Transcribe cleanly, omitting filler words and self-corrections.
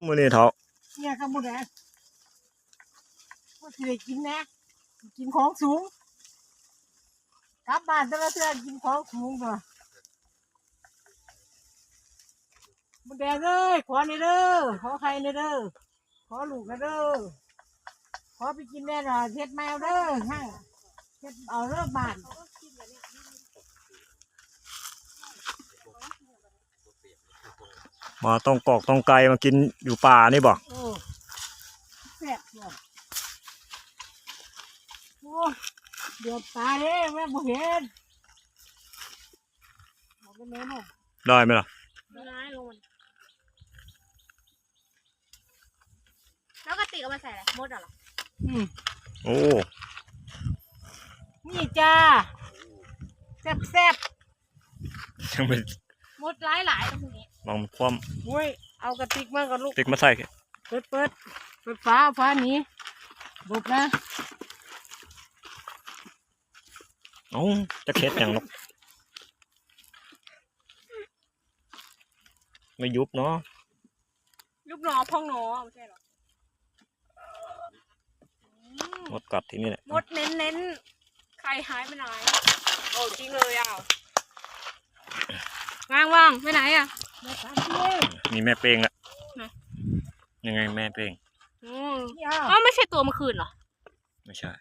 มื้อนี้เถาะเนี่ยครับหมดแล้วก็เคยกินนะกินของสูงกลับบ้านแต่ละเทื่อกินของสูงตัวหมดแดงเลยขอในเด้อขอใครในเด้อขอลูกในเด้อขอไปกินแน่นอนเฮ็ดแมวเด้อให้เฮ็ดเอาเริ่มบ้าน มาต้องกอกต้องไก่มากินอยู่ป่านี่บ่ โอ้แซ่บเลยโอ้เดือดตายเลยแม่บ่เห็นเอาไปแม่หน่อย ได้ไหมล่ะ ไม่ได้ลงมันแล้วกระติกเอามาใส่อะไรมดเหรอ โอ้ นี่จ้าแซ่บแซ่บ ยังไม่ มดหลายตรงนี้ ลองคว่ โอ้ยเอากระติกมากับลูก ำติ๊กมาใส่ เปิดฟ้าหนี้บุบนะ เอ้าจะเค็ดอย่างเนาะไม่ยุบเนาะ ลูกหนอพองหนอไม่ใช่หรอ หมดกัดที่นี่แหละ มดเน้นใครหายไปไหนโอ้จริงเลยอ่ะว่างไปไหนอ่ะ แม่ตามที่ มีแม่เป้งละ ไหน ยังไงแม่เป้ง อืม นี่เอา อ๋อไม่ใช่ตัวเมื่อคืนเหรอ ไม่ใช่